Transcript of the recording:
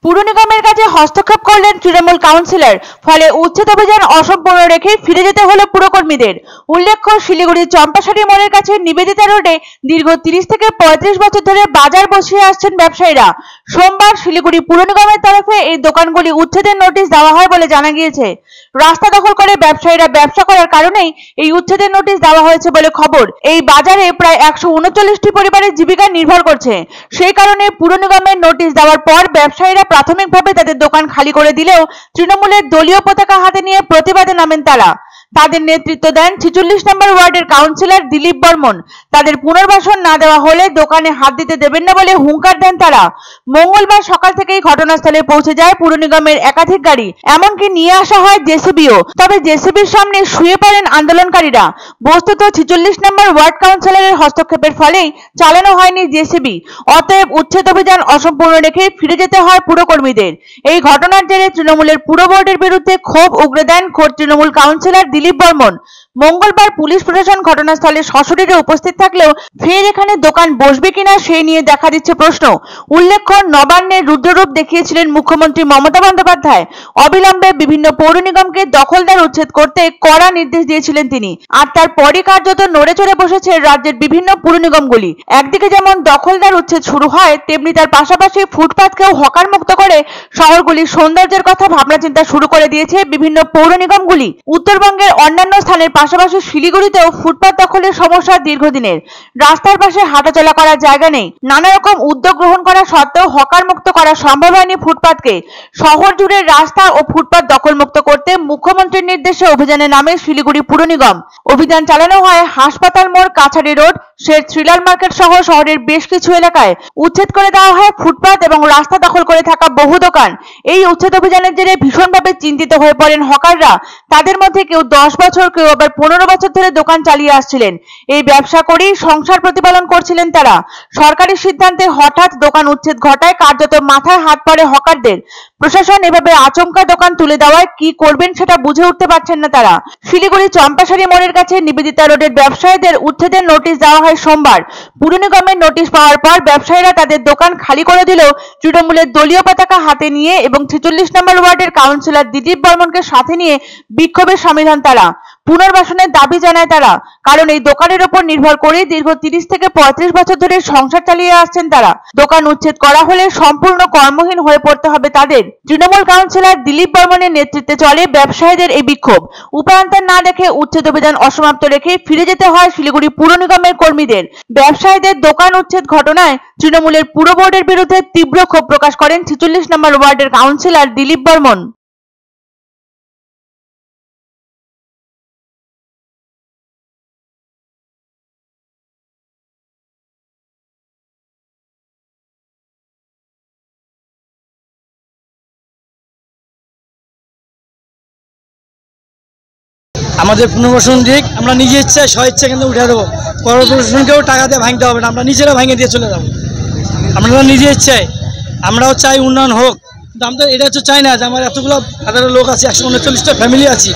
পুর নিগমের কাছে হস্তক্ষেপ করলেন তৃণমূল কাউন্সিলর। ফলে উচ্ছেদ অভিযান অসম্পূর্ণ রেখে ফিরে যেতে হলো পুরকর্মীদের। উল্লেখ্য, শিলিগুড়ির চম্পাশাড়ি মোড়ের কাছে নিবেদিতা রোডে দীর্ঘ 30 থেকে 35 বছর ধরে বাজার বসিয়ে আসছেন ব্যবসায়ীরা। সোমবার শিলিগুড়ি পুর নিগমের তরফে এই দোকানগুলি উচ্ছেদের নোটিশ দেওয়া হয় বলে জানা গিয়েছে। রাস্তা দখল করে ব্যবসায়ীরা ব্যবসা করার কারণেই এই উচ্ছেদের নোটিশ দেওয়া হয়েছে বলে খবর। এই বাজারে প্রায় 139টি পরিবারের জীবিকা নির্ভর করছে। সেই কারণে পুর নিগমের নোটিশ দেওয়ার পর ব্যবসায়ীরা প্রাথমিকভাবে তাদের দোকান খালি করে দিলেও তৃণমূলের দলীয় পতাকা হাতে নিয়ে প্রতিবাদে নামেন তারা। তাদের নেতৃত্ব দেন 46 নম্বর ওয়ার্ডের কাউন্সিলর দিলীপ বর্মন। তাদের পুনর্বাসন না দেওয়া হলে দোকানে হাত দিতে দেবেন না বলে হুঙ্কার দেন তারা। মঙ্গলবার সকাল থেকেই ঘটনাস্থলে পৌঁছে যায় পুর নিগমের একাধিক গাড়ি, এমনকি নিয়ে আসা হয় জেসিবিও। তবে জেসিবির সামনে শুয়ে পড়েন আন্দোলনকারীরা। বস্তুত 46 নম্বর ওয়ার্ড কাউন্সিলরের হস্তক্ষেপের ফলেই চালানো হয়নি জেসিবি। অতএব উচ্ছেদ অভিযান অসম্পূর্ণ রেখে ফিরে যেতে হয় পুরকর্মীদের। এই ঘটনার জেরে তৃণমূলের পুর বোর্ডের বিরুদ্ধে ক্ষোভ উগরে দেন খোদ তৃণমূল কাউন্সিলর দিলীপ বর্মন। মঙ্গলবার পুলিশ প্রশাসন ঘটনাস্থলে সশরীরে উপস্থিত থাকলেও ফের এখানে দোকান বসবে কিনা সেই নিয়ে দেখা দিচ্ছে প্রশ্ন। উল্লেখ্য, নবান্নের রুদ্ররূপ দেখিয়েছিলেন মুখ্যমন্ত্রী মমতা বন্দ্যোপাধ্যায়। অবিলম্বে বিভিন্ন পৌর নিগমকে দখলদার উচ্ছেদ করতে কড়া নির্দেশ দিয়েছিলেন তিনি। আর তারপরই কার্যত নড়ে চড়ে বসেছে রাজ্যের বিভিন্ন পুর নিগমগুলি। একদিকে যেমন দখলদার উচ্ছেদ শুরু হয়, তেমনি তার পাশাপাশি ফুটপাতকেও হকার মুক্ত করে শহরগুলির সৌন্দর্যের কথা ভাবনা চিন্তা শুরু করে দিয়েছে বিভিন্ন পৌর নিগমগুলি। উত্তরবঙ্গের অন্যান্য স্থানের পাশাপাশি শিলিগুড়িতেও ফুটপাত দখলের সমস্যা দীর্ঘদিনের। রাস্তার পাশে হাঁটাচলা করার জায়গা নেই। নানা রকম উদ্যোগ গ্রহণ করা সত্ত্বেও হকার মুক্ত করা সম্ভব হয়নি ফুটপাতকে। শহর জুড়ে রাস্তা ও ফুটপাত দখল মুক্ত করতে মুখ্যমন্ত্রীর নির্দেশে অভিযানে নামে শিলিগুড়ি পুর নিগম। অভিযান চালানো হয় হাসপাতাল মোড়, কাছাড়ি রোড, শের থ্রিলার মার্কেট সহ শহরের বেশ কিছু এলাকায়। উচ্ছেদ করে দেওয়া হয় ফুটপাত এবং রাস্তা দখল করে থাকা বহু দোকান। এই উচ্ছেদ অভিযানের জেরে ভীষণভাবে চিন্তিত হয়ে পড়েন হকাররা। তাদের মধ্যে কেউ 10 বছর, কেউ আবার 15 বছর ধরে দোকান চালিয়ে আসছিলেন। এই ব্যবসা করেই সংসার প্রতিপালন করছিলেন তারা। সরকারি সিদ্ধান্তে হঠাৎ দোকান উচ্ছেদ ঘটায় কার্যত মাথায় হাত পড়ে হকারদের। প্রশাসন এভাবে আচমকা দোকান তুলে দেওয়ায় কি করবেন সেটা বুঝে উঠতে পারছেন না তারা। শিলিগুড়ি চম্পাশাড়ি মোড়ের কাছে নিবেদিতা রোডের ব্যবসায়ীদের উচ্ছেদের নোটিশ দেওয়া হয় সোমবার। পুর নিগমের নোটিশ পাওয়ার পর ব্যবসায়ীরা তাদের দোকান খালি করে দিলেও তৃণমূলের দলীয় পতাকা হাতে নিয়ে এবং 46 নম্বর ওয়ার্ডের কাউন্সিলর দিলীপ বর্মনকে সাথে নিয়ে বিক্ষোভে সামিল হন তারা। পুনর্বাসনের দাবি জানায় তারা, কারণ এই দোকানের উপর নির্ভর করে দীর্ঘ 30 থেকে 35 বছর ধরে সংসার চালিয়ে আসছেন তারা। দোকান উচ্ছেদ করা হলে সম্পূর্ণ কর্মহীন হয়ে পড়তে হবে তাদের। তৃণমূল কাউন্সিলর দিলীপ বর্মনের নেতৃত্বে চলে ব্যবসায়ীদের এই বিক্ষোভ। উপায়ন্তর না দেখে উচ্ছেদ অভিযান অসমাপ্ত রেখে ফিরে যেতে হয় শিলিগুড়ি পুর নিগমের কর্মীদের। ব্যবসায়ীদের দোকান উচ্ছেদ ঘটনায় তৃণমূলের পুর বোর্ডের বিরুদ্ধে তীব্র ক্ষোভ প্রকাশ করেন 46 নম্বর ওয়ার্ডের কাউন্সিলর দিলীপ বর্মন। আমাদের পুনর্বাসন দিক, আমরা নিজে ইচ্ছায় স্বেচ্ছা কিন্তু উঠে দেবো। কর্পোরেশনকেও টাকা দিয়ে ভাঙতে হবে না, আমরা নিজেরা ভাঙে দিয়ে চলে যাবো। আমরা নিজে ইচ্ছায়, আমরাও চাই উন্নয়ন হোক, কিন্তু আমরা এটা হচ্ছে চাই না যে আমার এতগুলো হাজার লোক আছে, 139টা ফ্যামিলি আছি।